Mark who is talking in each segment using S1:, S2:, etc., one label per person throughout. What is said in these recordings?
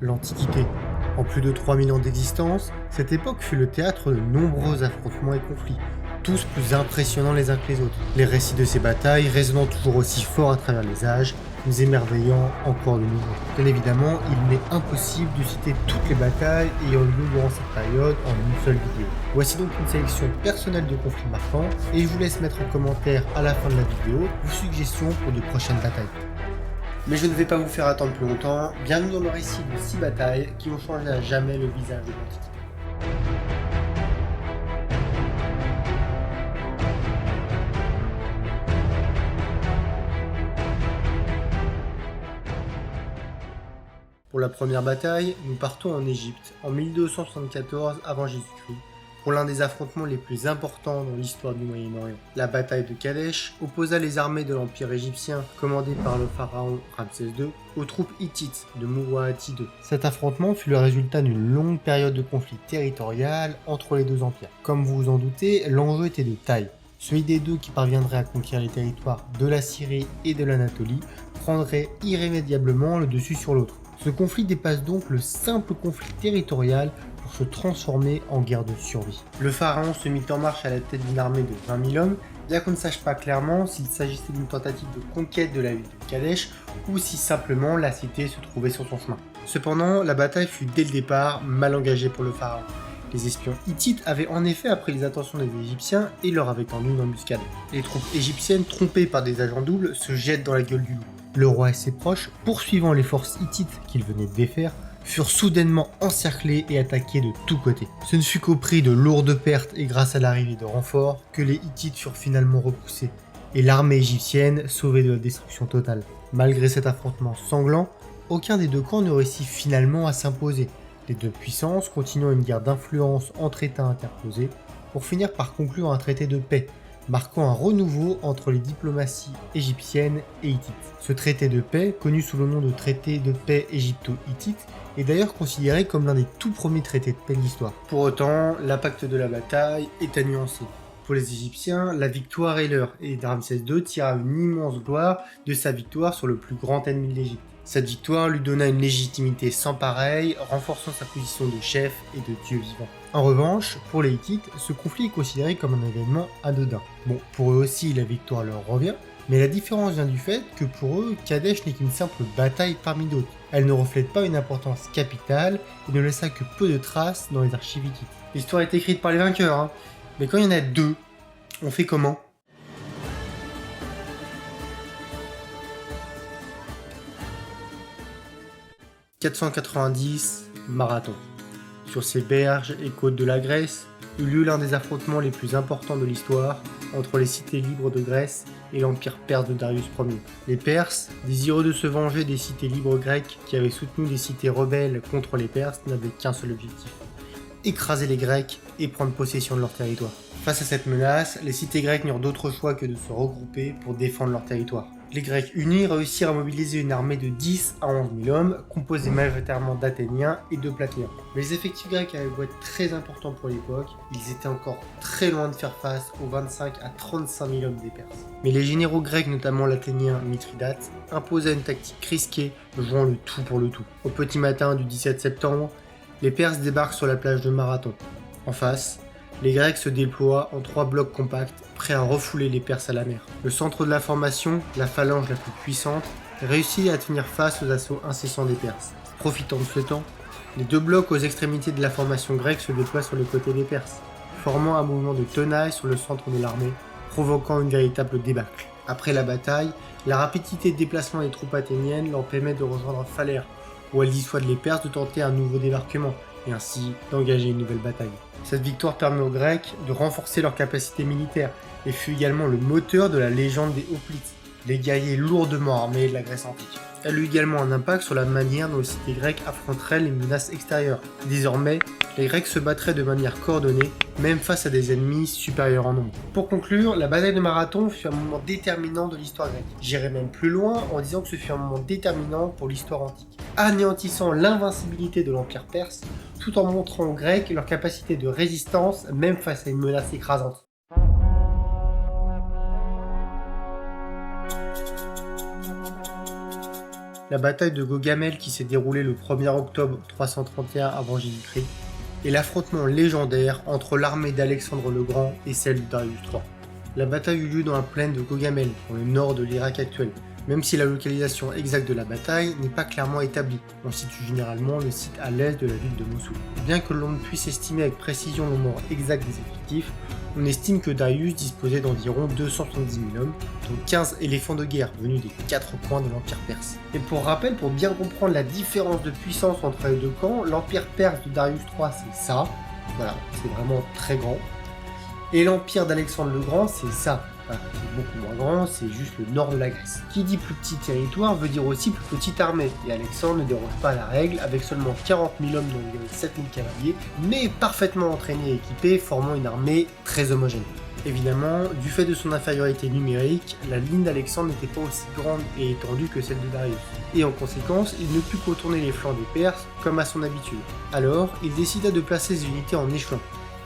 S1: L'Antiquité. En plus de 3000 ans d'existence, cette époque fut le théâtre de nombreux affrontements et conflits, tous plus impressionnants les uns que les autres. Les récits de ces batailles résonnant toujours aussi fort à travers les âges, nous émerveillant encore de nouveau. Bien évidemment, il m'est impossible de citer toutes les batailles ayant lieu durant cette période en une seule vidéo. Voici donc une sélection personnelle de conflits marquants, et je vous laisse mettre en commentaire à la fin de la vidéo vos suggestions pour de prochaines batailles. Mais je ne vais pas vous faire attendre plus longtemps, bienvenue dans le récit de 6 batailles qui ont changé à jamais le visage de l'Antiquité. Pour la première bataille, nous partons en Égypte, en 1274 avant Jésus-Christ, pour l'un des affrontements les plus importants dans l'histoire du Moyen-Orient. La bataille de Kadesh opposa les armées de l'Empire égyptien, commandées par le pharaon Ramsès II, aux troupes hittites de Mouawati II. Cet affrontement fut le résultat d'une longue période de conflit territorial entre les deux empires. Comme vous vous en doutez, l'enjeu était de taille. Celui des deux qui parviendrait à conquérir les territoires de la Syrie et de l'Anatolie prendrait irrémédiablement le dessus sur l'autre. Ce conflit dépasse donc le simple conflit territorial pour se transformer en guerre de survie. Le pharaon se mit en marche à la tête d'une armée de 20 000 hommes, bien qu'on ne sache pas clairement s'il s'agissait d'une tentative de conquête de la ville de Kadesh ou si simplement la cité se trouvait sur son chemin. Cependant, la bataille fut dès le départ mal engagée pour le pharaon. Les espions hittites avaient en effet appris les intentions des Égyptiens et leur avaient tendu une embuscade. Les troupes égyptiennes, trompées par des agents doubles, se jettent dans la gueule du loup. Le roi et ses proches, poursuivant les forces hittites qu'ils venaient de défaire, furent soudainement encerclés et attaqués de tous côtés. Ce ne fut qu'au prix de lourdes pertes et grâce à l'arrivée de renforts que les Hittites furent finalement repoussés, et l'armée égyptienne sauvée de la destruction totale. Malgré cet affrontement sanglant, aucun des deux camps ne réussit finalement à s'imposer, les deux puissances continuant une guerre d'influence entre États interposés, pour finir par conclure un traité de paix, marquant un renouveau entre les diplomaties égyptiennes et hittites. Ce traité de paix, connu sous le nom de traité de paix égypto-hittite, est d'ailleurs considéré comme l'un des tout premiers traités de paix de l'histoire. Pour autant, l'impact de la bataille est à nuancer. Pour les Égyptiens, la victoire est leur, et Ramsès II tira une immense gloire de sa victoire sur le plus grand ennemi de l'Égypte. Cette victoire lui donna une légitimité sans pareille, renforçant sa position de chef et de dieu vivant. En revanche, pour les Hittites, ce conflit est considéré comme un événement anodin. Bon, pour eux aussi, la victoire leur revient, mais la différence vient du fait que pour eux, Kadesh n'est qu'une simple bataille parmi d'autres. Elle ne reflète pas une importance capitale et ne laissa que peu de traces dans les archives hittites. L'histoire est écrite par les vainqueurs, hein, mais quand il y en a deux, on fait comment ? « 490 Marathon. Sur ces berges et côtes de la Grèce, eut lieu l'un des affrontements les plus importants de l'histoire entre les cités libres de Grèce et l'empire perse de Darius Ier. Les Perses, désireux de se venger des cités libres grecques qui avaient soutenu des cités rebelles contre les Perses, n'avaient qu'un seul objectif: écraser les Grecs et prendre possession de leur territoire. Face à cette menace, les cités grecques n'eurent d'autre choix que de se regrouper pour défendre leur territoire. Les Grecs unis réussirent à mobiliser une armée de 10 à 11 000 hommes, composée majoritairement d'Athéniens et de Platéens. Mais les effectifs grecs avaient beau être très importants pour l'époque, ils étaient encore très loin de faire face aux 25 à 35 000 hommes des Perses. Mais les généraux grecs, notamment l'Athénien Mithridate, imposaient une tactique risquée, jouant le tout pour le tout. Au petit matin du 17 septembre, les Perses débarquent sur la plage de Marathon. En face, les Grecs se déploient en 3 blocs compacts, prêts à refouler les Perses à la mer. Le centre de la formation, la phalange la plus puissante, réussit à tenir face aux assauts incessants des Perses. Profitant de ce temps, les 2 blocs aux extrémités de la formation grecque se déploient sur le côté des Perses, formant un mouvement de tenaille sur le centre de l'armée, provoquant une véritable débâcle. Après la bataille, la rapidité de déplacement des troupes athéniennes leur permet de rejoindre Phalère, où elles dissuadent les Perses de tenter un nouveau débarquement, et ainsi d'engager une nouvelle bataille. Cette victoire permet aux Grecs de renforcer leur capacité militaire et fut également le moteur de la légende des Hoplites, les guerriers lourdement armés de la Grèce antique. Elle eut également un impact sur la manière dont les cités grecques affronteraient les menaces extérieures. Désormais, les Grecs se battraient de manière coordonnée, même face à des ennemis supérieurs en nombre. Pour conclure, la bataille de Marathon fut un moment déterminant de l'histoire grecque. J'irai même plus loin en disant que ce fut un moment déterminant pour l'histoire antique, anéantissant l'invincibilité de l'Empire perse, tout en montrant aux Grecs leur capacité de résistance même face à une menace écrasante. la bataille de Gaugamel qui s'est déroulée le 1er octobre 331 avant Jésus-Christ, et l'affrontement légendaire entre l'armée d'Alexandre le Grand et celle de Darius III. La bataille eut lieu dans la plaine de Gaugamel, dans le nord de l'Irak actuel, même si la localisation exacte de la bataille n'est pas clairement établie. On situe généralement le site à l'est de la ville de Mossoul. Bien que l'on ne puisse estimer avec précision le nombre exact des effectifs, on estime que Darius disposait d'environ 270 000 hommes, dont 15 éléphants de guerre venus des 4 coins de l'Empire perse. Et pour rappel, pour bien comprendre la différence de puissance entre les deux camps, l'Empire perse de Darius III c'est ça, voilà, c'est vraiment très grand, et l'Empire d'Alexandre le Grand c'est ça. C'est beaucoup moins grand, c'est juste le nord de la Grèce. Qui dit plus petit territoire veut dire aussi plus petite armée, et Alexandre ne déroge pas à la règle avec seulement 40 000 hommes dont il y avait 7 000 cavaliers, mais parfaitement entraînés et équipés, formant une armée très homogène. Évidemment, du fait de son infériorité numérique, la ligne d'Alexandre n'était pas aussi grande et étendue que celle de Darius, et en conséquence, il ne put contourner les flancs des Perses comme à son habitude. Alors, il décida de placer ses unités en échelon,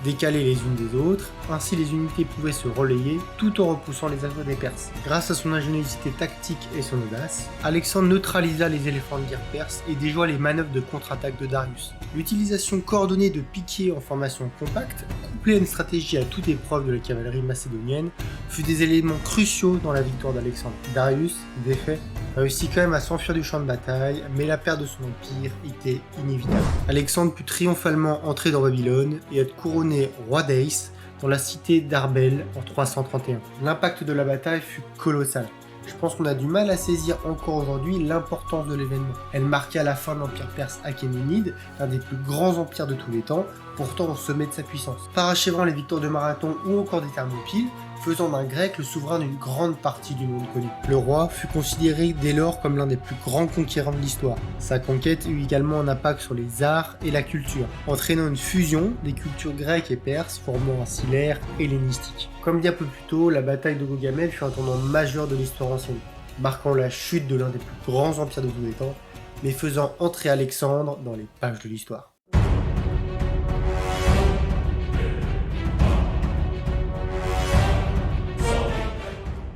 S1: décalées les unes des autres, ainsi les unités pouvaient se relayer tout en repoussant les assauts des Perses. Grâce à son ingéniosité tactique et son audace, Alexandre neutralisa les éléphants de guerre perses et déjoua les manœuvres de contre-attaque de Darius. L'utilisation coordonnée de piquets en formation compacte, couplée à une stratégie à toute épreuve de la cavalerie macédonienne, fut des éléments cruciaux dans la victoire d'Alexandre. Darius, défait, réussit quand même à s'enfuir du champ de bataille, mais la perte de son empire était inévitable. Alexandre put triomphalement entrer dans Babylone et être couronné roi d'Aïs dans la cité d'Arbel en 331. L'impact de la bataille fut colossal. Je pense qu'on a du mal à saisir encore aujourd'hui l'importance de l'événement. Elle marqua la fin de l'empire perse achéménide, l'un des plus grands empires de tous les temps, pourtant au sommet de sa puissance. Parachèvant les victoires de Marathon ou encore des Thermopyles, faisant d'un grec le souverain d'une grande partie du monde connu. Le roi fut considéré dès lors comme l'un des plus grands conquérants de l'histoire. Sa conquête eut également un impact sur les arts et la culture, entraînant une fusion des cultures grecques et perses, formant ainsi l'ère hellénistique. Comme dit un peu plus tôt, la bataille de Gaugamel fut un tournant majeur de l'histoire ancienne, marquant la chute de l'un des plus grands empires de tous les temps, mais faisant entrer Alexandre dans les pages de l'histoire.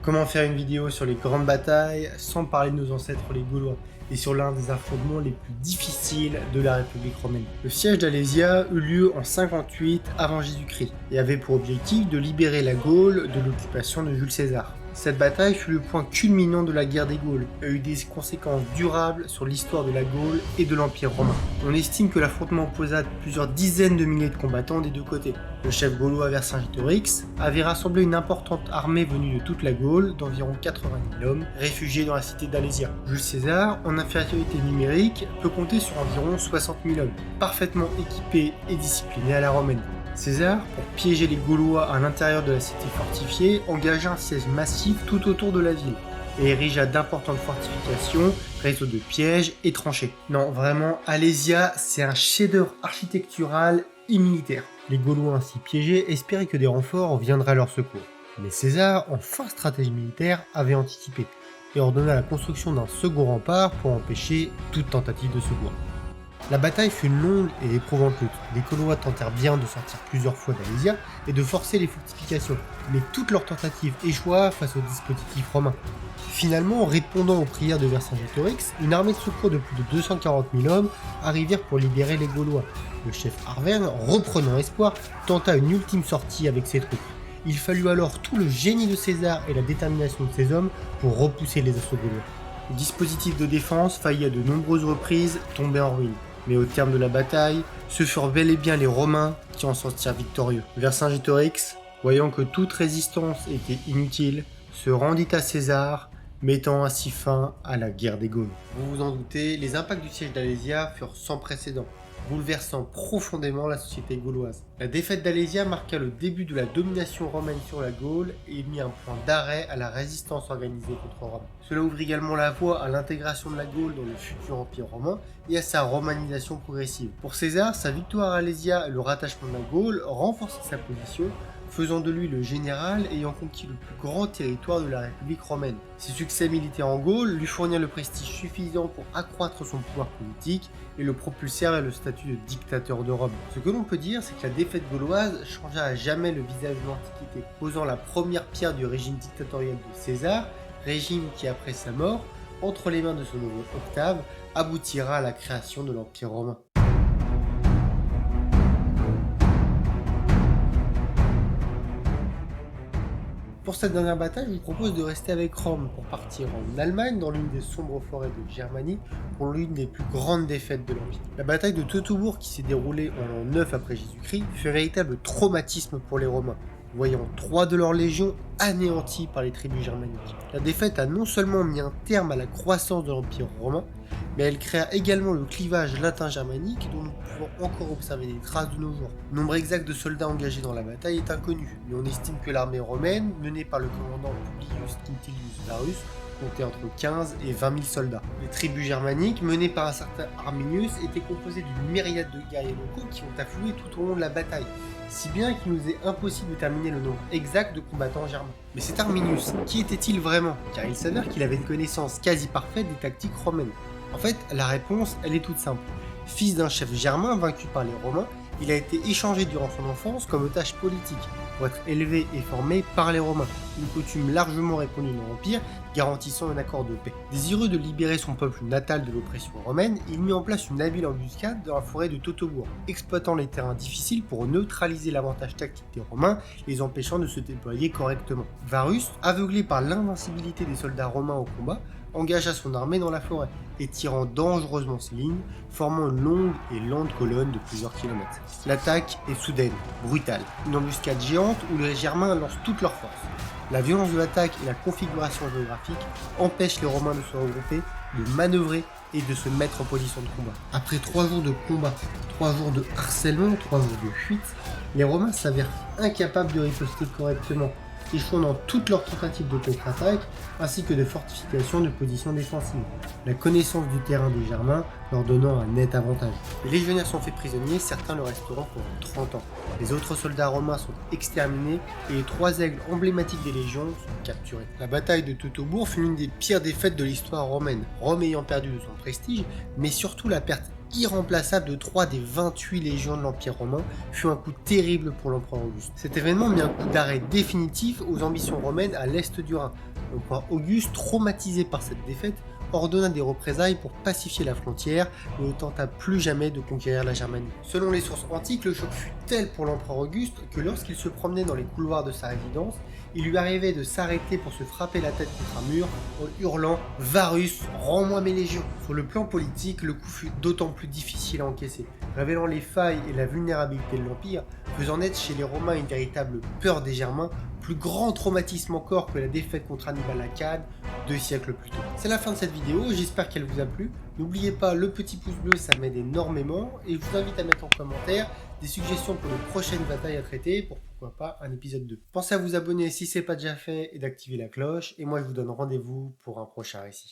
S1: Comment faire une vidéo sur les grandes batailles sans parler de nos ancêtres les Gaulois et sur l'un des affrontements les plus difficiles de la République romaine. Le siège d'Alésia eut lieu en 58 avant Jésus-Christ et avait pour objectif de libérer la Gaule de l'occupation de Jules César. Cette bataille fut le point culminant de la guerre des Gaules et a eu des conséquences durables sur l'histoire de la Gaule et de l'Empire romain. On estime que l'affrontement opposa plusieurs dizaines de milliers de combattants des deux côtés. Le chef gaulois Vercingétorix avait rassemblé une importante armée venue de toute la Gaule, d'environ 80 000 hommes, réfugiés dans la cité d'Alésia. Jules César, en infériorité numérique, peut compter sur environ 60 000 hommes, parfaitement équipés et disciplinés à la romaine. César, pour piéger les Gaulois à l'intérieur de la cité fortifiée, engagea un siège massif tout autour de la ville et érigea d'importantes fortifications, réseaux de pièges et tranchées. Non, vraiment, Alésia, c'est un chef-d'œuvre architectural et militaire. Les Gaulois ainsi piégés espéraient que des renforts viendraient à leur secours. Mais César, en fin stratégie militaire, avait anticipé et ordonna la construction d'un second rempart pour empêcher toute tentative de secours. La bataille fut une longue et éprouvante lutte. Les Gaulois tentèrent bien de sortir plusieurs fois d'Alésia et de forcer les fortifications, mais toutes leurs tentatives échoua face au dispositif romain. Finalement, répondant aux prières de Vercingétorix, une armée de secours de plus de 240 000 hommes arrivèrent pour libérer les Gaulois. Le chef Arverne, reprenant espoir, tenta une ultime sortie avec ses troupes. Il fallut alors tout le génie de César et la détermination de ses hommes pour repousser les assauts gaulois. Le dispositif de défense faillit à de nombreuses reprises tomber en ruine. Mais au terme de la bataille, ce furent bel et bien les Romains qui en sortirent victorieux. Vercingétorix, voyant que toute résistance était inutile, se rendit à César, mettant ainsi fin à la guerre des Gaules. Vous vous en doutez, les impacts du siège d'Alésia furent sans précédent, bouleversant profondément la société gauloise. La défaite d'Alésia marqua le début de la domination romaine sur la Gaule et mit un point d'arrêt à la résistance organisée contre Rome. Cela ouvre également la voie à l'intégration de la Gaule dans le futur empire romain et à sa romanisation progressive. Pour César, sa victoire à Alésia et le rattachement de la Gaule renforçaient sa position, faisant de lui le général ayant conquis le plus grand territoire de la République romaine. Ses succès militaires en Gaule lui fournirent le prestige suffisant pour accroître son pouvoir politique et le propulsèrent vers le statut de dictateur de Rome. Ce que l'on peut dire, c'est que la défaite gauloise changea à jamais le visage de l'Antiquité, posant la première pierre du régime dictatorial de César, régime qui après sa mort entre les mains de son neveu Octave aboutira à la création de l'Empire romain. Pour cette dernière bataille, je vous propose de rester avec Rome pour partir en Allemagne, dans l'une des sombres forêts de Germanie, pour l'une des plus grandes défaites de l'Empire. La bataille de Teutobourg, qui s'est déroulée en l'an 9 après Jésus-Christ, fut un véritable traumatisme pour les Romains, voyant 3 de leurs légions anéantis par les tribus germaniques. La défaite a non seulement mis un terme à la croissance de l'Empire romain, mais elle créa également le clivage latin-germanique dont nous pouvons encore observer des traces de nos jours. Le nombre exact de soldats engagés dans la bataille est inconnu, mais on estime que l'armée romaine, menée par le commandant Publius Quintilius Varus, comptait entre 15 et 20 000 soldats. Les tribus germaniques, menées par un certain Arminius, étaient composées d'une myriade de guerriers locaux qui ont afflué tout au long de la bataille, si bien qu'il nous est impossible de déterminer le nombre exact de combattants germains. Mais cet Arminius, qui était-il vraiment? Car il s'avère qu'il avait une connaissance quasi parfaite des tactiques romaines. En fait, la réponse, elle est toute simple. Fils d'un chef germain vaincu par les Romains, il a été échangé durant son enfance comme otage politique, pour être élevé et formé par les Romains, une coutume largement répandue dans l'Empire, garantissant un accord de paix. Désireux de libérer son peuple natal de l'oppression romaine, il mit en place une habile embuscade dans la forêt de Teutobourg, exploitant les terrains difficiles pour neutraliser l'avantage tactique des Romains, les empêchant de se déployer correctement. Varus, aveuglé par l'invincibilité des soldats romains au combat, engagea son armée dans la forêt, étirant dangereusement ses lignes, formant une longue et lente colonne de plusieurs kilomètres. L'attaque est soudaine, brutale, une embuscade géante où les Germains lancent toutes leurs forces. La violence de l'attaque et la configuration géographique empêchent les Romains de se regrouper, de manœuvrer et de se mettre en position de combat. Après 3 jours de combat, 3 jours de harcèlement, 3 jours de fuite, les Romains s'avèrent incapables de riposter correctement, échouant dans toutes leurs tentatives de contre-attaque, ainsi que de fortification de positions défensives, la connaissance du terrain des Germains leur donnant un net avantage. Les légionnaires sont faits prisonniers, certains le resteront pendant 30 ans. Les autres soldats romains sont exterminés et les 3 aigles emblématiques des légions sont capturés. La bataille de Teutobourg fut l'une des pires défaites de l'histoire romaine, Rome ayant perdu de son prestige, mais surtout la perte irremplaçable de 3 des 28 légions de l'Empire romain fut un coup terrible pour l'empereur Auguste. Cet événement mit un coup d'arrêt définitif aux ambitions romaines à l'est du Rhin. L'empereur Auguste, traumatisé par cette défaite, ordonna des représailles pour pacifier la frontière et ne tenta plus jamais de conquérir la Germanie. Selon les sources antiques, le choc fut tel pour l'empereur Auguste que lorsqu'il se promenait dans les couloirs de sa résidence, il lui arrivait de s'arrêter pour se frapper la tête contre un mur en hurlant « Varus, rends-moi mes légions !» Sur le plan politique, le coup fut d'autant plus difficile à encaisser, révélant les failles et la vulnérabilité de l'Empire, faisant naître chez les Romains une véritable peur des Germains, plus grand traumatisme encore que la défaite contre Hannibal Acad 2 siècles plus tôt. C'est la fin de cette vidéo, j'espère qu'elle vous a plu. N'oubliez pas le petit pouce bleu, ça m'aide énormément, et je vous invite à mettre en commentaire des suggestions pour de prochaines batailles à traiter, pour pourquoi pas un épisode 2. Pensez à vous abonner si ce n'est pas déjà fait et d'activer la cloche, et moi je vous donne rendez-vous pour un prochain récit.